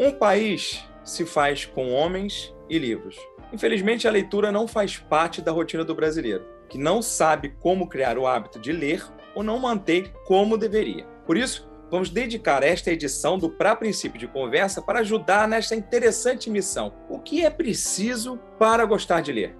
Um país se faz com homens e livros. Infelizmente, a leitura não faz parte da rotina do brasileiro, que não sabe como criar o hábito de ler ou não mantém como deveria. Por isso, vamos dedicar esta edição do Pra Princípio de Conversa para ajudar nesta interessante missão. O que é preciso para gostar de ler?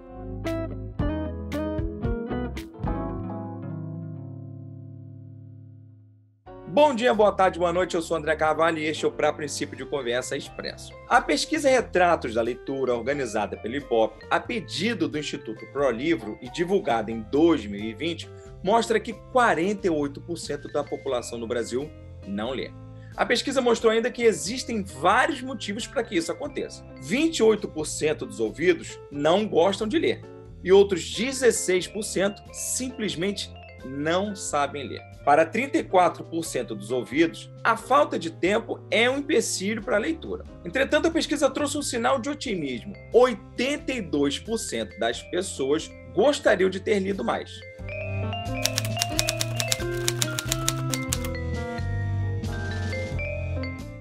Bom dia, boa tarde, boa noite, eu sou André Carvalho e este é o Pra Princípio de Conversa Expresso. A pesquisa Retratos da Leitura, organizada pelo Ibope, a pedido do Instituto ProLivro e divulgada em 2020, mostra que 48% da população no Brasil não lê. A pesquisa mostrou ainda que existem vários motivos para que isso aconteça. 28% dos ouvidos não gostam de ler e outros 16% simplesmente não sabem ler. Para 34% dos ouvidos, a falta de tempo é um empecilho para a leitura. Entretanto, a pesquisa trouxe um sinal de otimismo. 82% das pessoas gostariam de ter lido mais.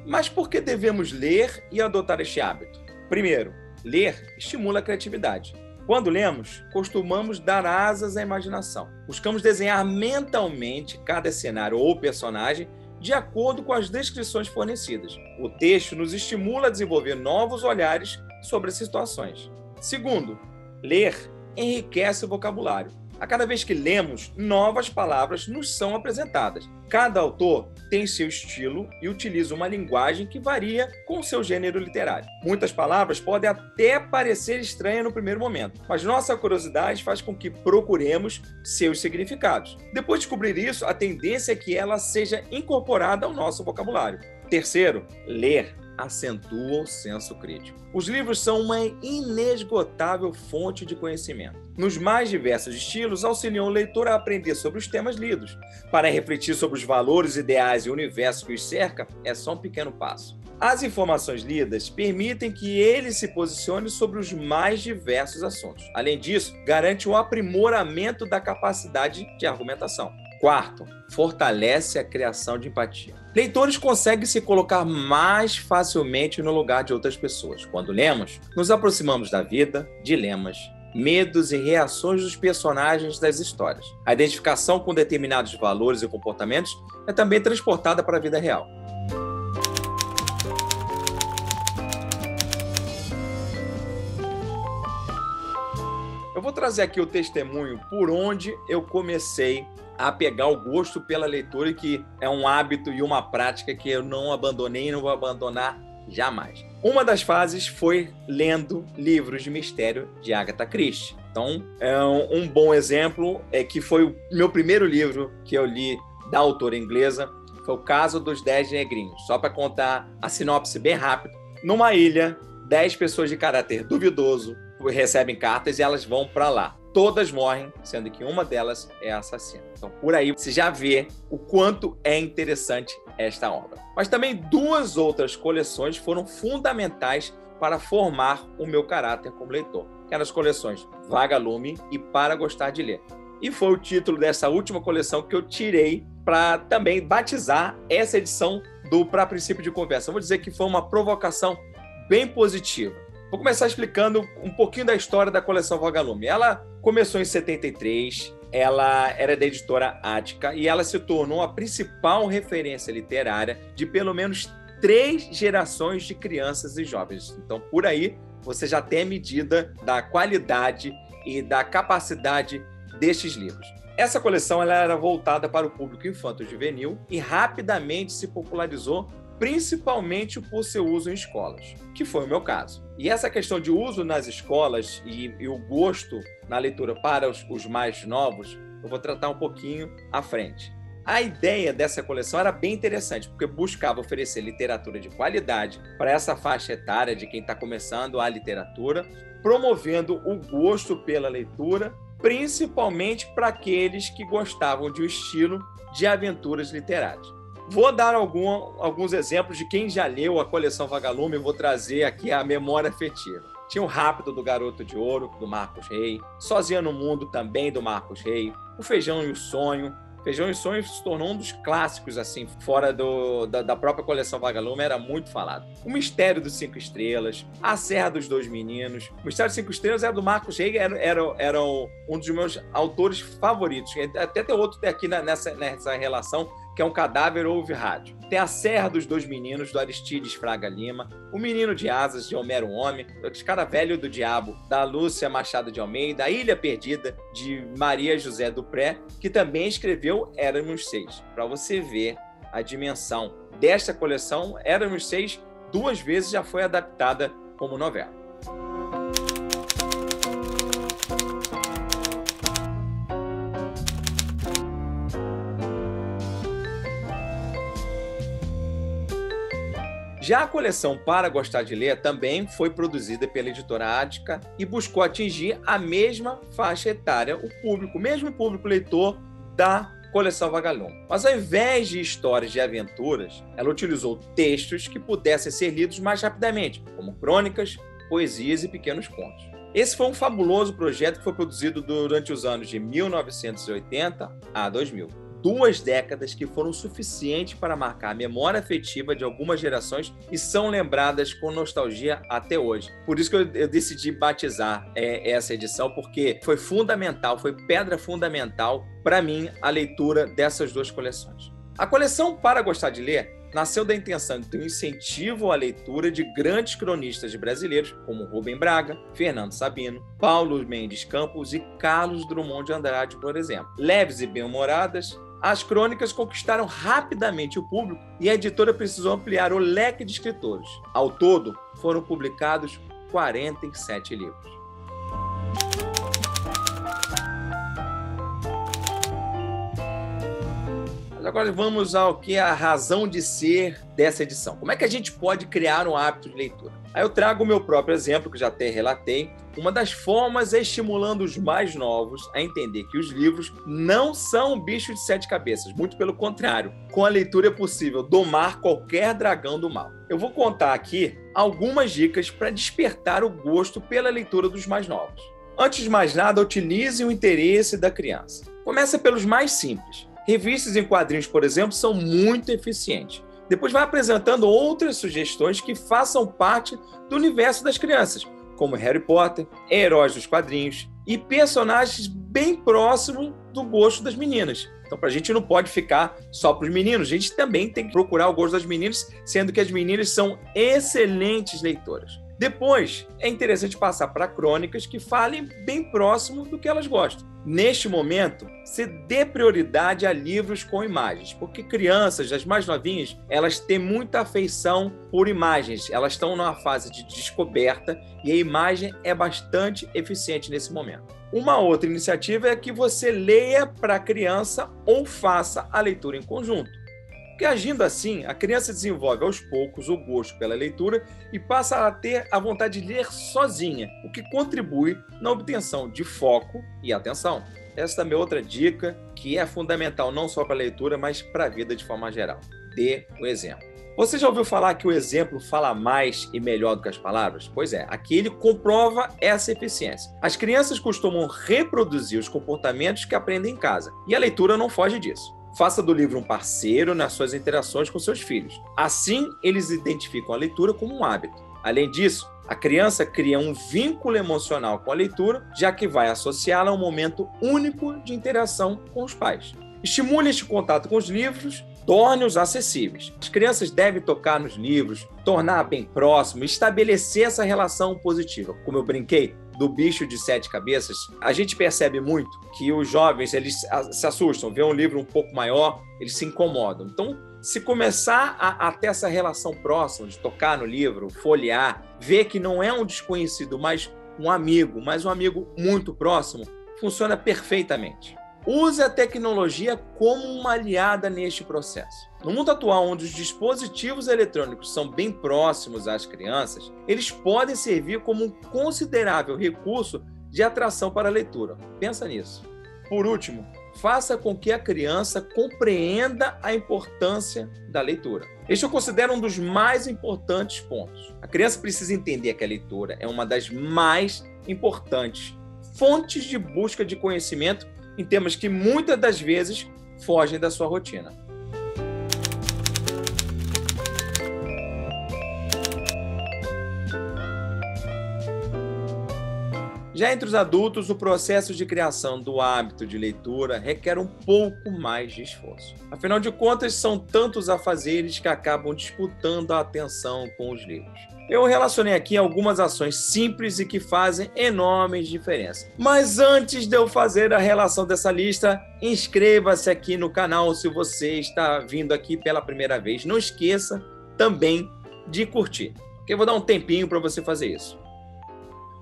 Mas por que devemos ler e adotar este hábito? Primeiro, ler estimula a criatividade. Quando lemos, costumamos dar asas à imaginação. Buscamos desenhar mentalmente cada cenário ou personagem de acordo com as descrições fornecidas. O texto nos estimula a desenvolver novos olhares sobre as situações. Segundo, ler enriquece o vocabulário. A cada vez que lemos, novas palavras nos são apresentadas. Cada autor tem seu estilo e utiliza uma linguagem que varia com o seu gênero literário. Muitas palavras podem até parecer estranhas no primeiro momento, mas nossa curiosidade faz com que procuremos seus significados. Depois de descobrir isso, a tendência é que ela seja incorporada ao nosso vocabulário. Terceiro, ler acentua o senso crítico. Os livros são uma inesgotável fonte de conhecimento. Nos mais diversos estilos, auxiliam o leitor a aprender sobre os temas lidos. Para refletir sobre os valores, ideais e o universo que os cerca, é só um pequeno passo. As informações lidas permitem que ele se posicione sobre os mais diversos assuntos. Além disso, garante o aprimoramento da capacidade de argumentação. Quarto, fortalece a criação de empatia. Leitores conseguem se colocar mais facilmente no lugar de outras pessoas. Quando lemos, nos aproximamos da vida, dilemas, medos e reações dos personagens das histórias. A identificação com determinados valores e comportamentos é também transportada para a vida real. Eu vou trazer aqui o testemunho por onde eu comecei a pegar o gosto pela leitura, e que é um hábito e uma prática que eu não abandonei e não vou abandonar jamais. Uma das fases foi lendo livros de mistério de Agatha Christie. Então, um bom exemplo é que foi o meu primeiro livro que eu li da autora inglesa, foi O Caso dos 10 Negrinhos. Só para contar a sinopse bem rápido. Numa ilha, 10 pessoas de caráter duvidoso recebem cartas e elas vão para lá. Todas morrem, sendo que uma delas é a assassina. Então, por aí, você já vê o quanto é interessante esta obra. Mas também duas outras coleções foram fundamentais para formar o meu caráter como leitor. Aquelas coleções Vagalume e Para Gostar de Ler. E foi o título dessa última coleção que eu tirei para também batizar essa edição do Pra Princípio de Conversa. Eu vou dizer que foi uma provocação bem positiva. Vou começar explicando um pouquinho da história da coleção Vagalume. Ela começou em 73, ela era da editora Ática e ela se tornou a principal referência literária de pelo menos 3 gerações de crianças e jovens. Então, por aí, você já tem a medida da qualidade e da capacidade destes livros. Essa coleção ela era voltada para o público infanto-juvenil e rapidamente se popularizou, principalmente por seu uso em escolas, que foi o meu caso. E essa questão de uso nas escolas e o gosto na leitura para os mais novos, eu vou tratar um pouquinho à frente. A ideia dessa coleção era bem interessante, porque buscava oferecer literatura de qualidade para essa faixa etária de quem está começando a literatura, promovendo o gosto pela leitura, principalmente para aqueles que gostavam de um estilo de aventuras literárias. Vou dar alguns exemplos de quem já leu a coleção Vagalume e vou trazer aqui a memória afetiva. Tinha o Rápido do Garoto de Ouro, do Marcos Rey, Sozinha no Mundo, também do Marcos Rey, O Feijão e o Sonho, Feijão e Sonho se tornou um dos clássicos, assim, fora da própria coleção Vagalume, era muito falado. O Mistério dos Cinco Estrelas, A Serra dos Dois Meninos. O Mistério dos Cinco Estrelas era do Marcos Rey, era um dos meus autores favoritos. Até tem outro aqui nessa relação, que é Um Cadáver Ouve Rádio. Tem A Serra dos Dois Meninos, do Aristides Fraga Lima, O Menino de Asas, de Homero Homem, Os Cara Velho do Diabo, da Lúcia Machado de Almeida, A Ilha Perdida, de Maria José Dupré, que também escreveu Éramos Seis. Para você ver a dimensão desta coleção, Éramos Seis 2 vezes já foi adaptada como novela. Já a coleção Para Gostar de Ler também foi produzida pela editora Ática e buscou atingir a mesma faixa etária, o mesmo público leitor da coleção Vagalume. Mas ao invés de histórias de aventuras, ela utilizou textos que pudessem ser lidos mais rapidamente, como crônicas, poesias e pequenos contos. Esse foi um fabuloso projeto que foi produzido durante os anos de 1980 a 2000. 2 décadas que foram suficientes para marcar a memória afetiva de algumas gerações e são lembradas com nostalgia até hoje. Por isso que eu decidi batizar essa edição, porque foi fundamental, foi pedra fundamental para mim a leitura dessas 2 coleções. A coleção Para Gostar de Ler nasceu da intenção de ter um incentivo à leitura de grandes cronistas brasileiros, como Rubem Braga, Fernando Sabino, Paulo Mendes Campos e Carlos Drummond de Andrade, por exemplo. Leves e bem-humoradas, as crônicas conquistaram rapidamente o público e a editora precisou ampliar o leque de escritores. Ao todo, foram publicados 47 livros. Agora vamos ao que é a razão de ser dessa edição. Como é que a gente pode criar um hábito de leitura? Aí eu trago o meu próprio exemplo, que já até relatei. Uma das formas é estimulando os mais novos a entender que os livros não são um bicho de 7 cabeças, muito pelo contrário. Com a leitura é possível domar qualquer dragão do mal. Eu vou contar aqui algumas dicas para despertar o gosto pela leitura dos mais novos. Antes de mais nada, utilize o interesse da criança. Começa pelos mais simples. Revistas em quadrinhos, por exemplo, são muito eficientes. Depois vai apresentando outras sugestões que façam parte do universo das crianças, como Harry Potter, heróis dos quadrinhos e personagens bem próximos do gosto das meninas. Então, a gente não pode ficar só para os meninos, a gente também tem que procurar o gosto das meninas, sendo que as meninas são excelentes leitoras. Depois, é interessante passar para crônicas que falem bem próximo do que elas gostam. Neste momento, se dê prioridade a livros com imagens, porque crianças, as mais novinhas, elas têm muita afeição por imagens, elas estão numa fase de descoberta e a imagem é bastante eficiente nesse momento. Uma outra iniciativa é que você leia para a criança ou faça a leitura em conjunto. Porque agindo assim, a criança desenvolve aos poucos o gosto pela leitura e passa a ter a vontade de ler sozinha, o que contribui na obtenção de foco e atenção. Essa também é outra dica que é fundamental não só para a leitura, mas para a vida de forma geral. Dê o exemplo. Você já ouviu falar que o exemplo fala mais e melhor do que as palavras? Pois é, aqui ele comprova essa eficiência. As crianças costumam reproduzir os comportamentos que aprendem em casa, e a leitura não foge disso. Faça do livro um parceiro nas suas interações com seus filhos. Assim, eles identificam a leitura como um hábito. Além disso, a criança cria um vínculo emocional com a leitura, já que vai associá-la a um momento único de interação com os pais. Estimule este contato com os livros, torne-os acessíveis. As crianças devem tocar nos livros, tornar bem próximo, estabelecer essa relação positiva. Como eu brinquei, do bicho de 7 cabeças, a gente percebe muito que os jovens eles se assustam, vê um livro um pouco maior, eles se incomodam. Então, se começar a ter essa relação próxima, de tocar no livro, folhear, ver que não é um desconhecido, mas um amigo muito próximo, funciona perfeitamente. Use a tecnologia como uma aliada neste processo. No mundo atual, onde os dispositivos eletrônicos são bem próximos às crianças, eles podem servir como um considerável recurso de atração para a leitura. Pensa nisso. Por último, faça com que a criança compreenda a importância da leitura. Este eu considero um dos mais importantes pontos. A criança precisa entender que a leitura é uma das mais importantes fontes de busca de conhecimento em temas que muitas das vezes fogem da sua rotina. Já entre os adultos, o processo de criação do hábito de leitura requer um pouco mais de esforço. Afinal de contas, são tantos afazeres que acabam disputando a atenção com os livros. Eu relacionei aqui algumas ações simples e que fazem enormes diferenças. Mas antes de eu fazer a relação dessa lista, inscreva-se aqui no canal se você está vindo aqui pela primeira vez. Não esqueça também de curtir, porque eu vou dar um tempinho para você fazer isso.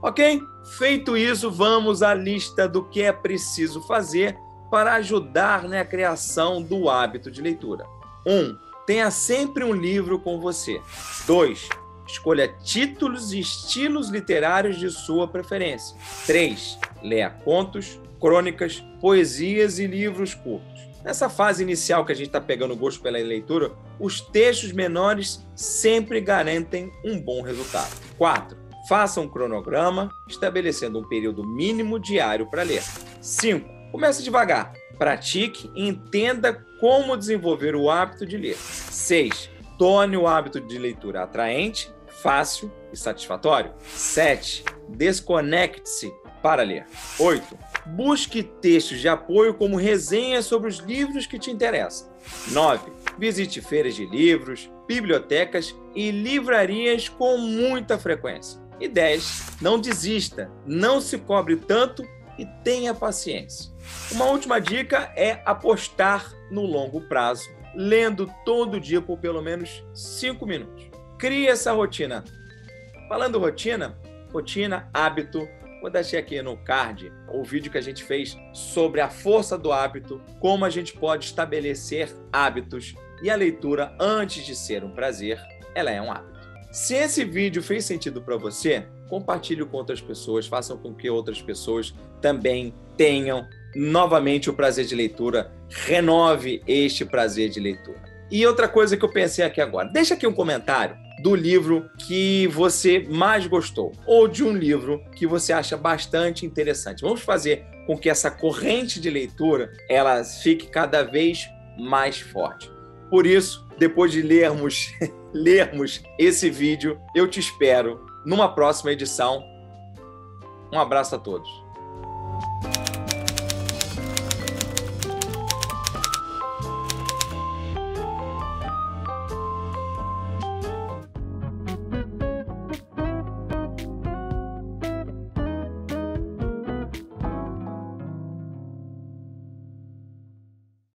Ok? Feito isso, vamos à lista do que é preciso fazer para ajudar na criação do hábito de leitura. 1. Tenha sempre um livro com você. 2. Escolha títulos e estilos literários de sua preferência. 3. Leia contos, crônicas, poesias e livros curtos. Nessa fase inicial que a gente está pegando gosto pela leitura, os textos menores sempre garantem um bom resultado. 4. Faça um cronograma, estabelecendo um período mínimo diário para ler. 5. Comece devagar. Pratique e entenda como desenvolver o hábito de ler. 6. Torne o hábito de leitura atraente, fácil e satisfatório. 7. Desconecte-se para ler. 8. Busque textos de apoio como resenhas sobre os livros que te interessam. 9. Visite feiras de livros, bibliotecas e livrarias com muita frequência. E 10. Não desista, não se cobre tanto e tenha paciência. Uma última dica é apostar no longo prazo, lendo todo dia por pelo menos 5 minutos. Crie essa rotina. Falando rotina, hábito, vou deixar aqui no card o vídeo que a gente fez sobre a força do hábito, como a gente pode estabelecer hábitos e a leitura, antes de ser um prazer, ela é um hábito. Se esse vídeo fez sentido para você, compartilhe com outras pessoas, façam com que outras pessoas também tenham novamente o prazer de leitura, renove este prazer de leitura. E outra coisa que eu pensei aqui agora, deixa aqui um comentário do livro que você mais gostou ou de um livro que você acha bastante interessante. Vamos fazer com que essa corrente de leitura ela fique cada vez mais forte. Por isso, depois de lermos esse vídeo, eu te espero numa próxima edição. Um abraço a todos.